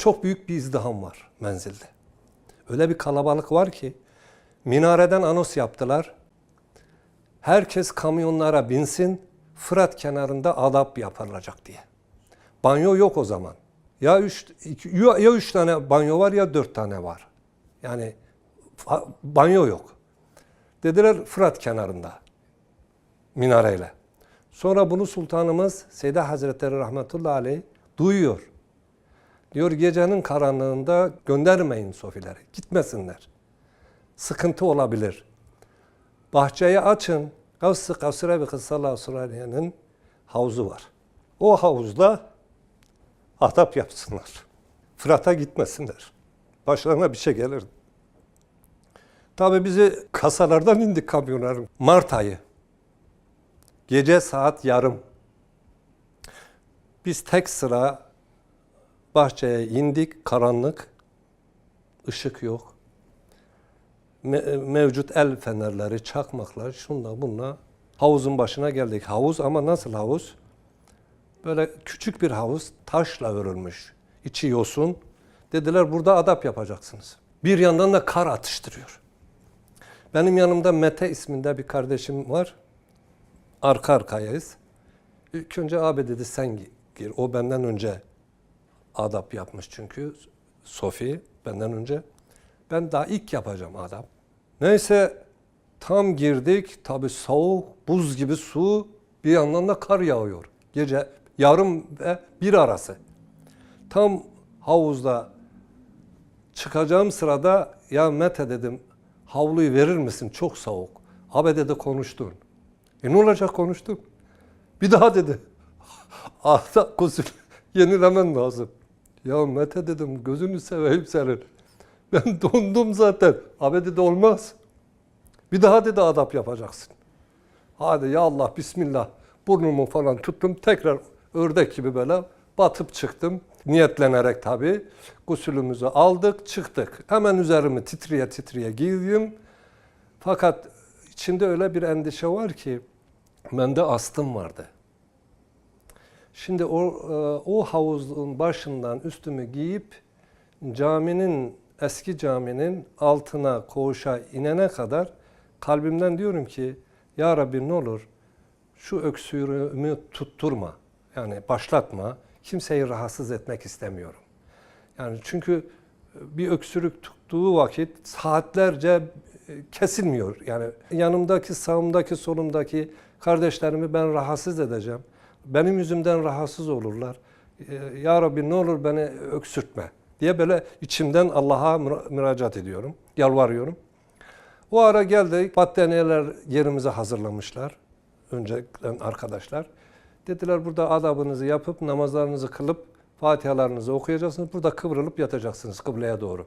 çok büyük bir izdiham var menzilde. Öyle bir kalabalık var ki minareden anons yaptılar. Herkes kamyonlara binsin, Fırat kenarında adap yapılacak diye. Banyo yok o zaman. Ya üç tane banyo var ya 4 tane var. Yani banyo yok. Dediler Fırat kenarında minareyle. Sonra bunu sultanımız Seyyide Hazretleri rahmetullahi aleyh duyuyor. Diyor gecenin karanlığında göndermeyin sofileri. Gitmesinler. Sıkıntı olabilir. Bahçeyi açın. Gavs-ı Kavsire sallallahu aleyhi ve sellem'in havuzu var. O havuzda adap yapsınlar. Fırat'a gitmesinler. Başlarına bir şey gelir. Tabii bizi kasalardan indik kamyonların. Mart ayı. Gece saat yarım. Biz tek sıra bahçeye indik. Karanlık. Işık yok. Mevcut el fenerleri, çakmaklar, şunla bunla. Havuzun başına geldik. Havuz ama nasıl havuz? Böyle küçük bir havuz, taşla örülmüş. İçi yosun. Dediler burada adap yapacaksınız. Bir yandan da kar atıştırıyor. Benim yanımda Mete isminde bir kardeşim var. Arka arkayayız. İlk önce abi dedi sen gir. O benden önce adap yapmış çünkü. Sofi benden önce. Ben daha ilk yapacağım adap. Neyse tam girdik. Tabii soğuk, buz gibi su. Bir yandan da kar yağıyor. Gece yarım ve bir arası. Tam havuzda çıkacağım sırada ya Mete dedim havluyu verir misin? Çok soğuk. Abi dedi konuştun. Ne olacak konuştum? Bir daha dedi. Ahda gusül yenilemen lazım. Ya Mete dedim gözünü seveyim senin. Ben dondum zaten. Abi dedi olmaz. Bir daha dedi adap yapacaksın. Hadi ya Allah bismillah. Burnumu falan tuttum. Tekrar ördek gibi böyle batıp çıktım. Niyetlenerek tabii. Gusülümüzü aldık çıktık. Hemen üzerimi titriye titriye giydim. Fakat içinde öyle bir endişe var ki bende astım vardı. Şimdi o havuzun başından üstümü giyip eski caminin altına koğuşa inene kadar kalbimden diyorum ki ya Rabbi ne olur şu öksürüğümü tutturma. Yani başlatma. Kimseyi rahatsız etmek istemiyorum. Yani çünkü bir öksürük tuttuğu vakit saatlerce kesilmiyor. Yani yanımdaki, sağımdaki, solumdaki kardeşlerimi ben rahatsız edeceğim. Benim yüzümden rahatsız olurlar. Ya Rabbi ne olur beni öksürtme diye böyle içimden Allah'a müracaat ediyorum, yalvarıyorum. O ara geldik, battaniyeler yerimize hazırlamışlar. Önceden arkadaşlar. Dediler burada adabınızı yapıp namazlarınızı kılıp Fatihalarınızı okuyacaksınız. Burada kıvrılıp yatacaksınız kıbleye doğru.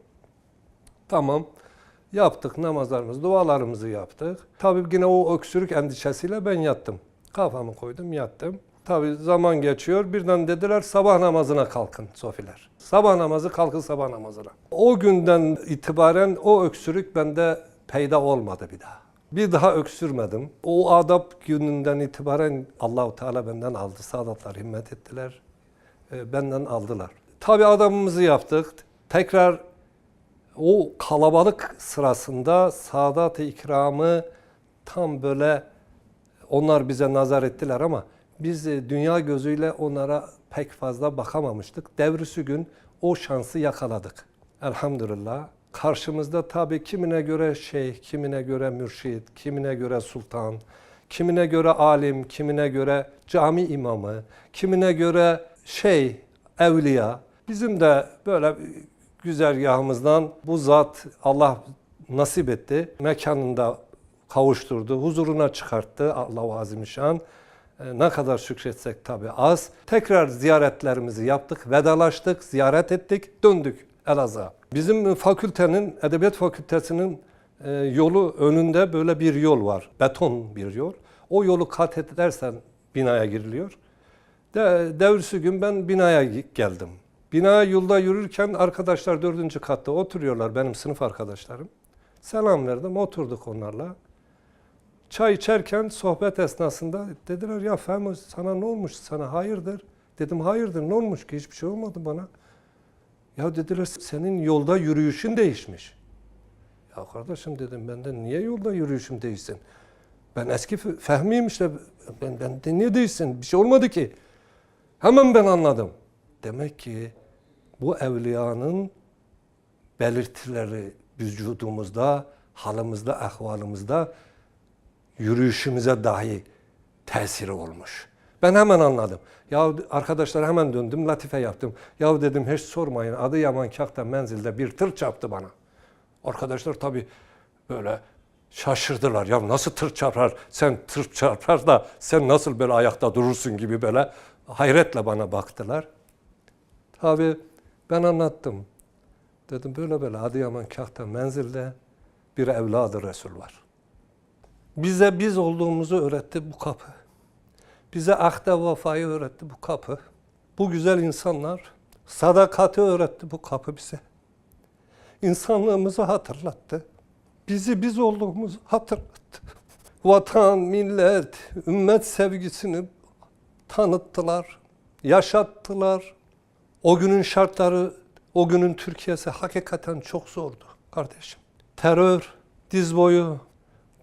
Tamam. Yaptık namazlarımızı, dualarımızı yaptık. Tabii yine o öksürük endişesiyle ben yattım. Kafamı koydum, yattım. Tabii zaman geçiyor. Birden dediler sabah namazına kalkın sofiler. Sabah namazı kalkın sabah namazına. O günden itibaren o öksürük bende peyda olmadı bir daha. Bir daha öksürmedim. O adap gününden itibaren Allahu Teala benden aldı. Sadatlar himmet ettiler. Benden aldılar. Tabii adamımızı yaptık. Tekrar o kalabalık sırasında Sadat-ı İkram'ı tam böyle onlar bize nazar ettiler ama biz dünya gözüyle onlara pek fazla bakamamıştık. Devrisi gün o şansı yakaladık. Elhamdülillah. Karşımızda tabii kimine göre şeyh, kimine göre mürşid, kimine göre sultan, kimine göre alim, kimine göre cami imamı, kimine göre şeyh, evliya. Bizim de böyle güzergahımızdan bu zat Allah nasip etti. Mekanında kavuşturdu, huzuruna çıkarttı Allah-u Azimüşşan. Ne kadar şükretsek tabii az. Tekrar ziyaretlerimizi yaptık, vedalaştık, ziyaret ettik, döndük Elazığ'a. Bizim fakültenin, Edebiyat Fakültesinin yolu önünde böyle bir yol var. Beton bir yol. O yolu kat edersen binaya giriliyor. Devrisi gün ben binaya geldim. Binaya yolda yürürken arkadaşlar 4. katta oturuyorlar, benim sınıf arkadaşlarım. Selam verdim, oturduk onlarla. Çay içerken sohbet esnasında dediler ya Fehmi sana ne olmuş sana hayırdır? Dedim hayırdır ne olmuş ki hiçbir şey olmadı bana. Ya dediler senin yolda yürüyüşün değişmiş. Ya kardeşim dedim benden niye yolda yürüyüşüm değişsin? Ben eski Fehmi'yim işte. Ben de niye değişsin? Bir şey olmadı ki. Hemen ben anladım. Demek ki bu evliyanın belirtileri vücudumuzda, halımızda, ahvalımızda, yürüyüşümüze dahi tesiri olmuş. Ben hemen anladım. Ya arkadaşlar hemen döndüm, latife yaptım. Ya dedim hiç sormayın, Adıyaman Kahta menzilde bir tır çarptı bana. Arkadaşlar tabii böyle şaşırdılar. Ya nasıl tır çarpar? Sen tır çarpar da sen nasıl böyle ayakta durursun gibi böyle hayretle bana baktılar. Tabii ben anlattım. Dedim böyle böyle Adıyaman Kahta menzilde bir evladı Resul var. Bize biz olduğumuzu öğretti bu kapı. Bize ahde vefayı öğretti bu kapı. Bu güzel insanlar sadakati öğretti bu kapı bize. İnsanlığımızı hatırlattı. Bizi biz olduğumuzu hatırlattı. Vatan, millet, ümmet sevgisini tanıttılar, yaşattılar. O günün şartları, o günün Türkiye'si hakikaten çok zordu kardeşim. Terör, diz boyu,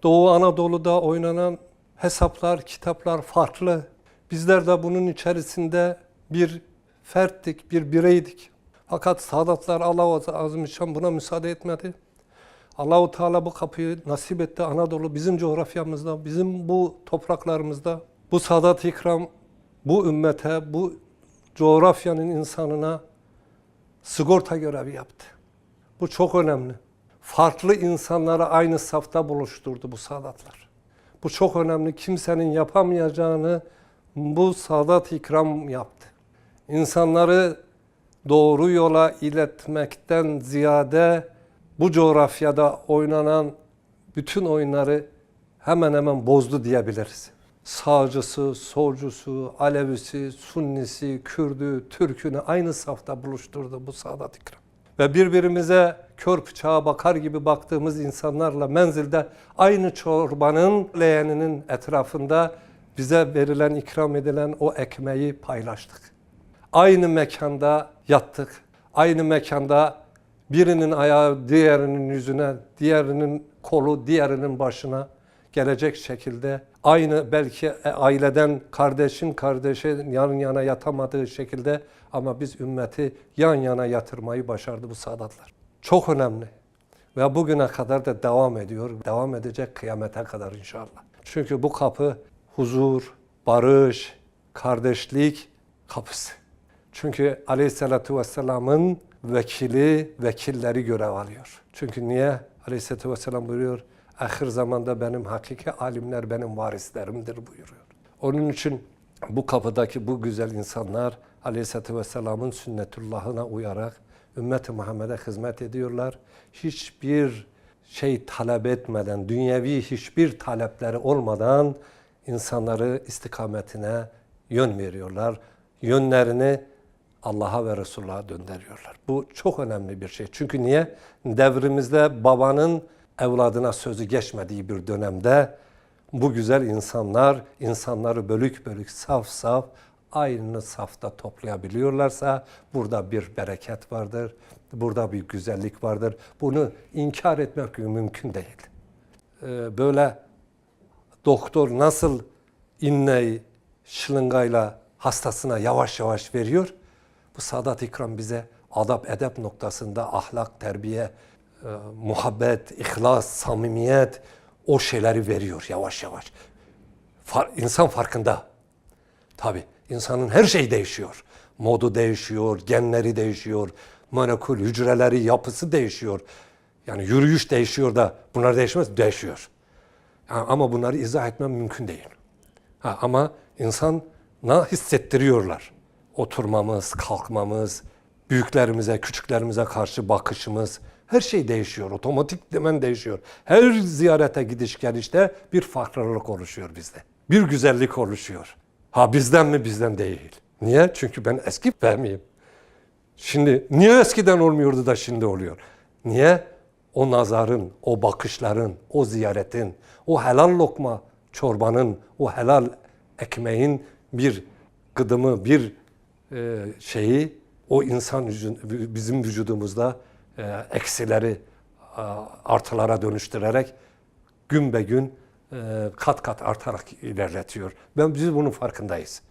Doğu Anadolu'da oynanan hesaplar, kitaplar farklı. Bizler de bunun içerisinde bir ferttik, bir bireydik. Fakat Sadatlar Allah-u Azimüşşan buna müsaade etmedi. Allah-u Teala bu kapıyı nasip etti Anadolu bizim coğrafyamızda, bizim bu topraklarımızda. Bu Sadat-ı İkram bu ümmete, bu coğrafyanın insanına sigorta görevi yaptı. Bu çok önemli. Farklı insanları aynı safta buluşturdu bu Sadatlar. Bu çok önemli. Kimsenin yapamayacağını bu Sadat-ı İkram yaptı. İnsanları doğru yola iletmekten ziyade bu coğrafyada oynanan bütün oyunları hemen hemen bozdu diyebiliriz. Sağcısı, solcusu, Alevisi, Sunnisi, Kürdü, Türk'ünü aynı safta buluşturdu bu Sadat-ı İkram. Ve birbirimize kör bıçağa bakar gibi baktığımız insanlarla menzilde aynı çorbanın leğeninin etrafında bize verilen, ikram edilen o ekmeği paylaştık. Aynı mekanda yattık. Aynı mekanda birinin ayağı diğerinin yüzüne, diğerinin kolu diğerinin başına gelecek şekilde aynı belki aileden kardeşin kardeşe yan yana yatamadığı şekilde ama biz ümmeti yan yana yatırmayı başardı bu Sadatlar. Çok önemli ve bugüne kadar da devam ediyor. Devam edecek kıyamete kadar inşallah. Çünkü bu kapı huzur, barış, kardeşlik kapısı. Çünkü Aleyhisselatü Vesselam'ın vekilleri görev alıyor. Çünkü niye? Aleyhisselatü Vesselam buyuruyor, ahir zamanda benim hakiki alimler benim varislerimdir buyuruyor. Onun için bu kapıdaki bu güzel insanlar Aleyhisselatü Vesselam'ın sünnetullahına uyarak ümmet-i Muhammed'e hizmet ediyorlar. Hiçbir şey talep etmeden, dünyevi hiçbir talepleri olmadan insanları istikametine yön veriyorlar. Yönlerini Allah'a ve Resulullah'a döndürüyorlar. Bu çok önemli bir şey. Çünkü niye? Devrimizde babanın evladına sözü geçmediği bir dönemde bu güzel insanlar insanları bölük bölük, saf saf aynı safta toplayabiliyorlarsa burada bir bereket vardır, burada bir güzellik vardır. Bunu inkar etmek mümkün değil. Böyle doktor nasıl inneyi şılingayla hastasına yavaş yavaş veriyor, bu Sadat-ı İkram bize adab edep noktasında ahlak, terbiye, muhabbet, ihlas, samimiyet o şeyleri veriyor yavaş yavaş. İnsan farkında. Tabii insanın her şeyi değişiyor. Modu değişiyor, genleri değişiyor, molekül hücreleri, yapısı değişiyor. Yani yürüyüş değişiyor da bunlar değişmez, değişiyor. Ama bunları izah etmem mümkün değil. Ama insana hissettiriyorlar. Oturmamız, kalkmamız, büyüklerimize, küçüklerimize karşı bakışımız, her şey değişiyor. Otomatikman değişiyor. Her ziyarete gidiş gelişte bir farklılık oluşuyor bizde. Bir güzellik oluşuyor. Bizden mi? Bizden değil. Niye? Çünkü ben eski Fehmi'yim. Şimdi niye eskiden olmuyordu da şimdi oluyor? Niye? O nazarın, o bakışların, o ziyaretin, o helal lokma çorbanın, o helal ekmeğin bir gıdımı, bir şeyi o insan bizim vücudumuzda eksileri artılara dönüştürerek gün be gün kat kat artarak ilerletiyor. Biz bunun farkındayız.